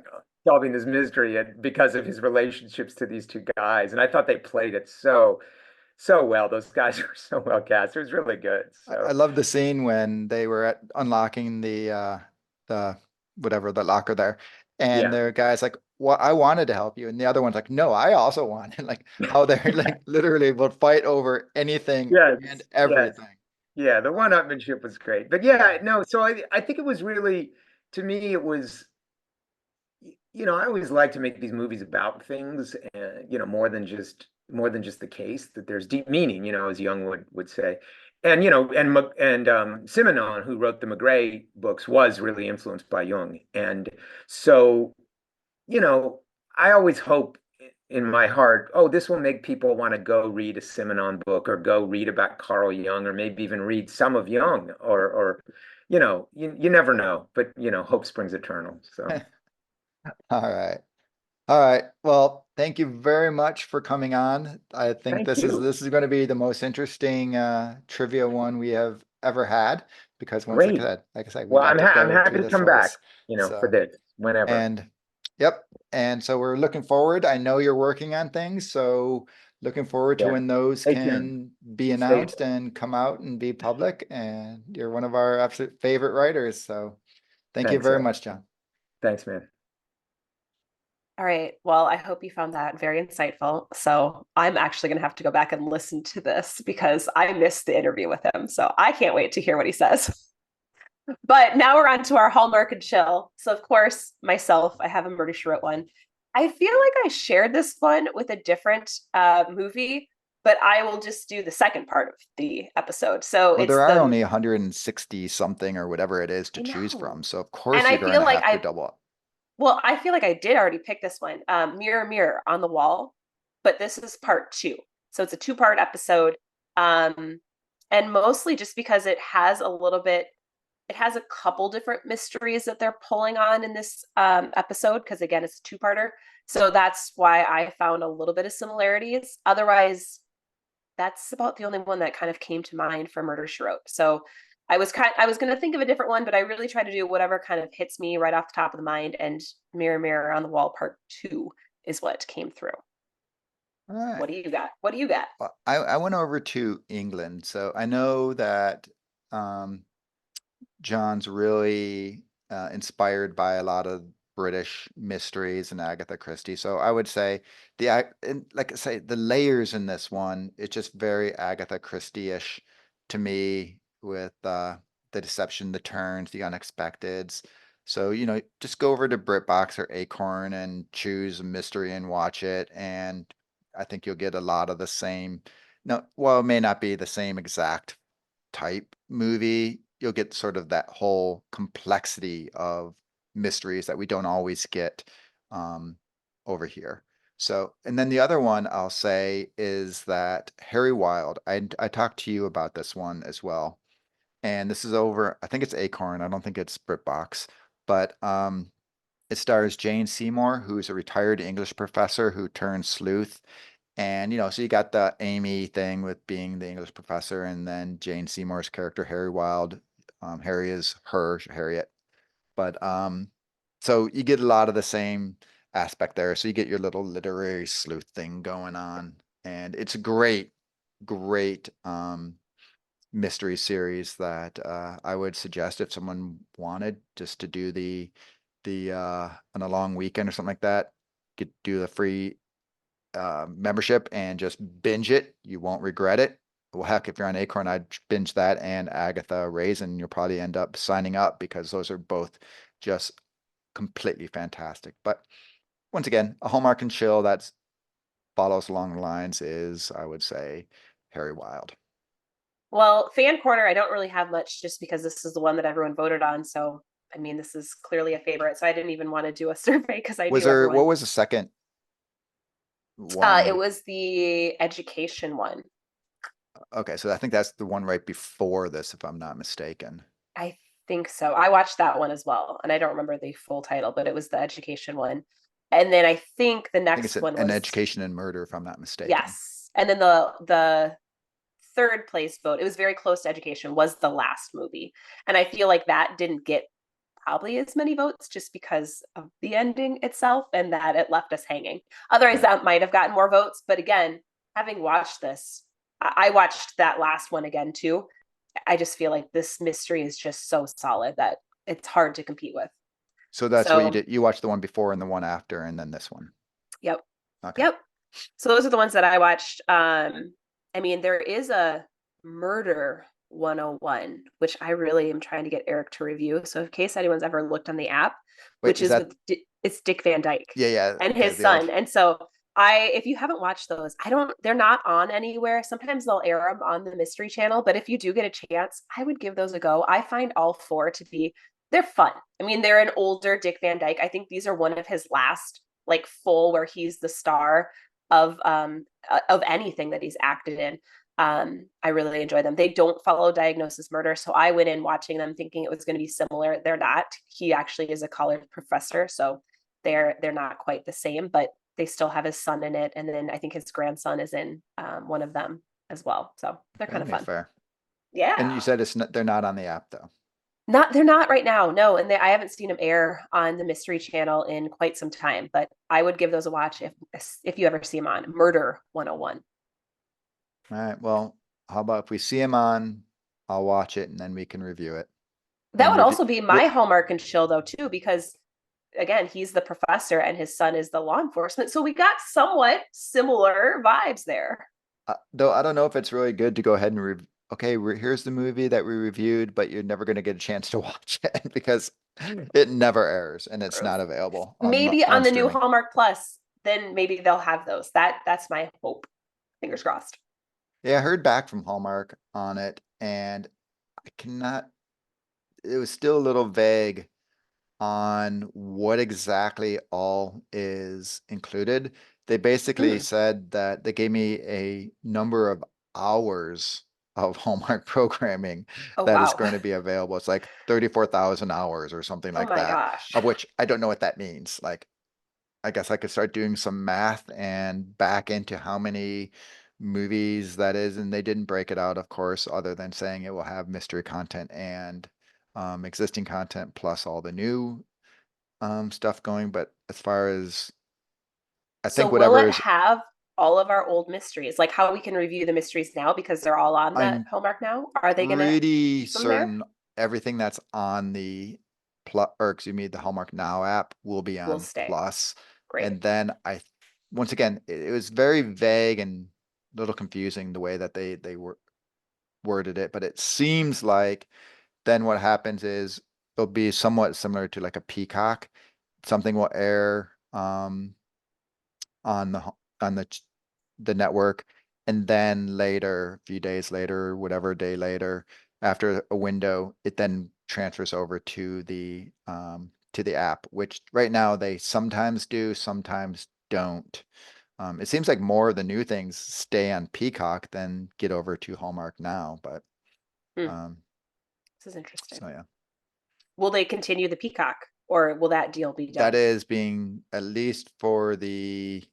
C: solving this mystery and because of his relationships to these two guys. And I thought they played it so well. Those guys were so well cast. It was really good.
A: I
C: So
A: love the scene when they were unlocking the whatever the locker there, and
C: yeah.
A: the guy's like, "Well, I wanted to help you," and the other one's like, "No, I also wanted." Like how they're like literally will fight over anything and
C: Yes, yes.
A: everything.
C: Yeah, the one-upmanship was great. But yeah, no, so I think it was really, to me, it was, I always like to make these movies about things, and more than just the case, that there's deep meaning, as Jung would say. And Simenon, who wrote the McGray books, was really influenced by Jung. And so, you know, I always hope in my heart, oh, this will make people want to go read a Simenon book or go read about Carl Jung or maybe even read some of Jung or you never know, but hope springs eternal. So
A: All right. All right. Well, thank you very much for coming on. I think
C: thank you.
A: this is going to be the most interesting trivia one we have ever had because once
C: Great.
A: like I said, we
C: Well,
A: got to
C: I'm
A: go to
C: happy to
A: the
C: come back,
A: source.
C: for
A: So,
C: this whenever.
A: and yep. And so we're looking forward. I know you're working on things, so looking forward to
C: Yeah.
A: when those
C: Stay tuned.
A: can be
C: Stay
A: announced and come out and be public. And you're one of our absolute favorite writers. So thank you
C: Thanks,
A: very
C: Ed.
A: much, John.
C: Thanks, man.
B: All right. Well, I hope you found that very insightful. So I'm actually going to have to go back and listen to this because I missed the interview with him. So I can't wait to hear what he says. But now we're on to our Hallmark and chill. So, of course, myself, I have a Murder She Wrote one. I feel like I shared this one with a different movie, but I will just do the second part of the episode. So
A: Well, there
B: it's
A: are
B: the,
A: only 160 something or whatever it is to
B: I
A: choose
B: know.
A: from. So of
B: And
A: course
B: I
A: you're going
B: feel
A: to
B: like
A: have to double up.
B: I feel like I did already pick this one, Mirror, Mirror on the Wall, but this is part two. So it's a two-part episode. Um, and mostly just because it has a couple different mysteries that they're pulling on in this episode, because again, it's a two-parter. So that's why I found a little bit of similarities. Otherwise, that's about the only one that kind of came to mind for Murder She Wrote. So I was going to think of a different one, but I really try to do whatever kind of hits me right off the top of the mind. And Mirror Mirror on the Wall Part 2 is what came through.
A: All right.
B: What do you got? What do you got?
A: Well, I went over to England. So I know that um, John's really inspired by a lot of British mysteries and Agatha Christie. So I would say and like I say, the layers in this one, it's just very Agatha Christie-ish to me with the deception, the turns, the unexpecteds. So, just go over to BritBox or Acorn and choose a mystery and watch it. And I think you'll get a lot of the same. No, well, it may not be the same exact type movie. You'll get sort of that whole complexity of mysteries that we don't always get um, over here. So, and then the other one I'll say is that Harry Wild. I talked to you about this one as well, and this is over. I think it's Acorn. I don't think it's BritBox, but it stars Jane Seymour, who's a retired English professor who turns sleuth. And so you got the Amy thing with being the English professor, and then Jane Seymour's character Harry Wild. Harry is her, Harriet. But so you get a lot of the same aspect there. So you get your little literary sleuth thing going on, and it's a great, great mystery series that I would suggest if someone wanted just to do the on a long weekend or something like that. Get do the free membership and just binge it. You won't regret it. Well, heck, if you're on Acorn, I'd binge that and Agatha Raisin. You'll probably end up signing up because those are both just completely fantastic. But once again, a Hallmark and chill that follows along the lines is, I would say, Harry Wild.
B: Well, fan corner, I don't really have much just because this is the one that everyone voted on. So, I mean, this is clearly a favorite. So I didn't even want to do a survey because I
A: Was
B: knew
A: there, what
B: everyone.
A: was the second one?
B: It was the education one.
A: Okay, so I think that's the one right before this, if I'm not mistaken.
B: I think so. I watched that one as well, and I don't remember the full title, but it was the education one. And then I think the
A: I think it's
B: next one
A: an
B: was
A: education and murder, if I'm not mistaken.
B: yes. And then the third place vote, it was very close to education, was the last movie. And I feel like that didn't get probably as many votes just because of the ending itself and that it left us hanging. Otherwise, that might have gotten more votes. But again, having watched this, I watched that last one again too. I just feel like this mystery is just so solid that it's hard to compete with.
A: So that's what you
B: So,
A: did. You watched the one before and the one after, and then this one.
B: yep.
A: Okay.
B: Yep. So those are the ones that I watched. I mean, there is a Murder 101, which I really am trying to get Eric to review. So in case anyone's ever looked on the app,
A: Wait,
B: which
A: is
B: is
A: that?
B: with it's Dick Van Dyke
A: Yeah, yeah.
B: and
A: Okay,
B: his
A: the old.
B: son. And so if you haven't watched those, they're not on anywhere. Sometimes they'll air them on the Mystery Channel, but if you do get a chance, I would give those a go. I find all four to be, they're fun. I mean, they're an older Dick Van Dyke. I think these are one of his last like full where he's the star of anything that he's acted in. I really enjoy them. They don't follow Diagnosis Murder, so I went in watching them thinking it was going to be similar. They're not. He actually is a college professor, so they're not quite the same, but they still have his son in it, and then I think his grandson is in one of them as well. So they're kind of
A: Okay,
B: fun.
A: fair. And you
B: Yeah.
A: said they're not on the app though.
B: They're not right now, no, and I haven't seen them air on the Mystery Channel in quite some time. But I would give those a watch if you ever see them on Murder 101.
A: All right. Well, how about if we see him on, I'll watch it and then we can review it.
B: That
A: And
B: would
A: review.
B: also be my Hallmark and chill though too, because again, he's the professor and his son is the law enforcement. So we got somewhat similar vibes there.
A: Though I don't know if it's really good to go ahead and okay, here's the movie that we reviewed, but you're never going to get a chance to watch it because it never airs and it's not available
B: Maybe on
A: on
B: the new
A: streaming.
B: Hallmark Plus, then maybe they'll have those. That's my hope. Fingers crossed.
A: Yeah, I heard back from Hallmark on it, and it was still a little vague on what exactly all is included. They basically
B: Mm.
A: said that they gave me a number of hours of Hallmark programming
B: Oh
A: that is
B: wow.
A: going to be available. It's like 34,000 hours or something
B: Oh
A: like
B: my
A: that,
B: gosh.
A: of which I don't know what that means. Like, I guess I could start doing some math and back into how many movies that is, and they didn't break it out, of course, other than saying it will have mystery content and existing content plus all the new stuff going. But as far as I
B: So
A: think
B: will
A: whatever
B: it
A: is,
B: have all of our old mysteries? Like how we can review the mysteries now because they're all on the
A: I'm
B: Hallmark now? Are they gonna
A: pretty
B: keep them there?
A: certain everything that's on the plus, or excuse me, the Hallmark Now app will be
B: Will
A: on
B: stay.
A: Plus.
B: Great.
A: And then once again, it was very vague and a little confusing the way that they were worded it, but it seems like then what happens is it'll be somewhat similar to like a Peacock. Something will air on the network, and then later, a few days later, whatever day later, after a window, it then transfers over to the app, which right now they sometimes do, sometimes don't. It seems like more of the new things stay on Peacock than get over to Hallmark now, but
B: This is interesting.
A: so yeah.
B: Will they continue the Peacock, or will that deal be done?
A: That is being, at least for the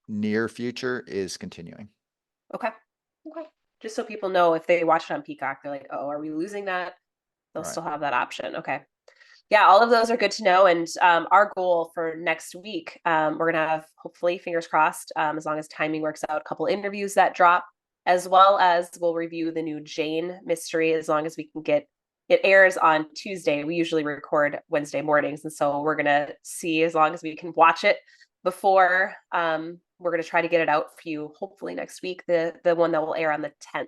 A: near future, is continuing.
B: Okay. Just so people know, if they watch it on Peacock, they're like, oh, are we losing that? They'll
A: Right.
B: still have that option. Okay. Yeah, all of those are good to know. And our goal for next week, we're going to have, hopefully, fingers crossed, as long as timing works out, a couple interviews that drop, as well as we'll review the new Jane mystery, as long as we can get it. Airs on Tuesday. We usually record Wednesday mornings. And so we're going to see, as long as we can watch it before, we're going to try to get it out for you, hopefully next week, the one that will air on the 10th.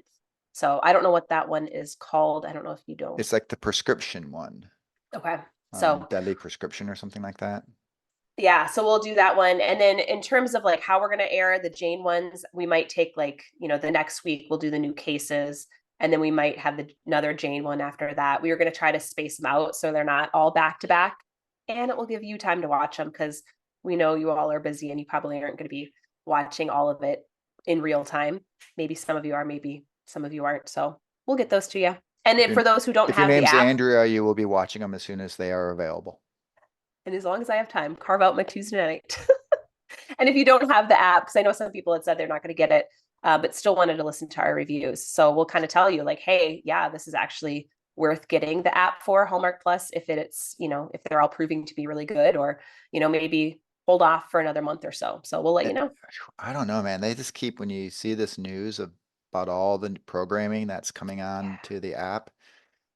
B: So I don't know what that one is called. I don't know if you don't.
A: It's like the prescription one.
B: Okay. So
A: Deadly Prescription or something like that.
B: yeah, so we'll do that one. And then in terms of like how we're going to air the Jane ones, we might take like, the next week we'll do the new cases, and then we might have another Jane one after that. We are going to try to space them out so they're not all back to back, and it will give you time to watch them, because we know you all are busy and you probably aren't going to be watching all of it in real time. Maybe some of you are, maybe some of you aren't. So we'll get those to you. And then for those who don't
A: If your
B: have the
A: name's
B: app,
A: Andrea, you will be watching them as soon as they are available.
B: and as long as I have time, carve out my Tuesday night. And if you don't have the app, because I know some people had said they're not going to get it, but still wanted to listen to our reviews. So we'll kind of tell you like, hey, yeah, this is actually worth getting the app for Hallmark Plus if if they're all proving to be really good, or, maybe hold off for another month or so. So we'll let you know.
A: I don't know, man. They just keep, when you see this news about all the programming that's coming on to the app.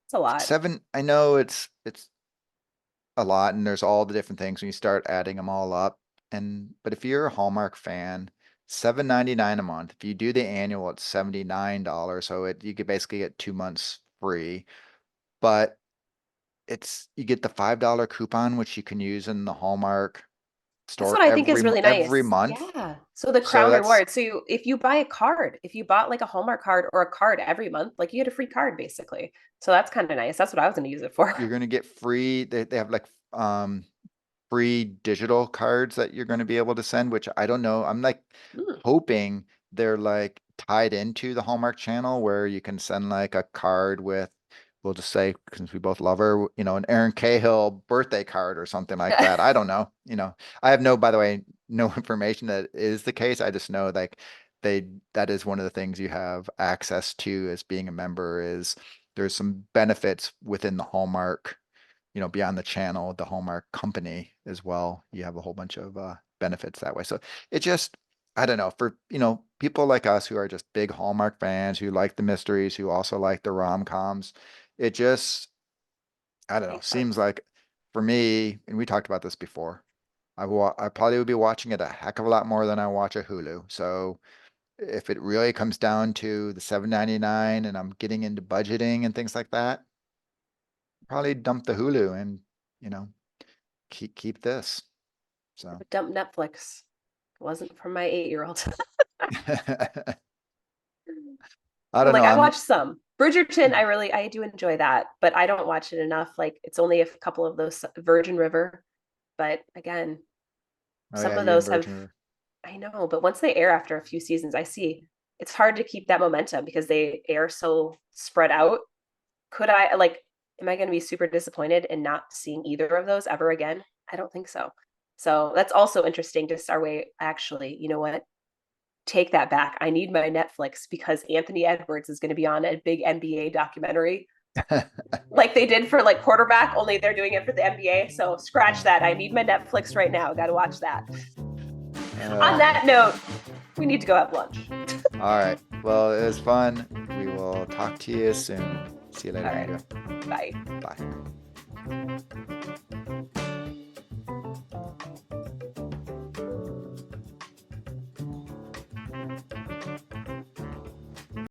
B: It's a lot.
A: I know it's a lot, and there's all the different things when you start adding them all up. But if you're a Hallmark fan, $7.99 a month. If you do the annual, it's $79. So you could basically get 2 months free. But you get the $5 coupon, which you can use in the Hallmark
B: That's
A: store
B: what I think is really nice.
A: every month.
B: Yeah. So the Crown Reward. So if you buy a card, if you bought like a Hallmark card or a card every month, like you get a free card basically. So that's kind of nice. That's what I was going to use it for.
A: You're going to get free. They have like free digital cards that you're going to be able to send, which I don't know. I'm like hoping they're like tied into the Hallmark channel, where you can send like a card with, we'll just say, since we both love her, an Aaron Cahill birthday card or something like that. I don't know. I have by the way, no information that is the case. I just know like that is one of the things you have access to as being a member, is there's some benefits within the Hallmark, beyond the channel, the Hallmark company as well. You have a whole bunch of benefits that way. So it just, I don't know, for, people like us who are just big Hallmark fans, who like the mysteries, who also like the rom-coms, it just, I don't know, seems like, for me, and we talked about this before, I probably would be watching it a heck of a lot more than I watch a Hulu. So if it really comes down to the $7.99 and I'm getting into budgeting and things like that, probably dump the Hulu and, keep this. So
B: Dump Netflix. It wasn't for my 8-year-old.
A: I don't know.
B: I watched some Bridgerton. I do enjoy that, but I don't watch it enough. Like it's only a couple of those. Virgin River, but again, some of those have. I know, but once they air after a few seasons, I see it's hard to keep that momentum because they air so spread out. Am I going to be super disappointed in not seeing either of those ever again? I don't think so. So that's also interesting. Just our way, actually, you know what? Take that back. I need my Netflix because Anthony Edwards is going to be on a big NBA documentary like they did for like quarterback, only they're doing it for the NBA. So scratch that. I need my Netflix right now. Got to watch that. On that note, we need to go have lunch.
A: All right. Well, it was fun. We will talk to you soon. See you later, Andrea.
B: Bye.
A: Bye.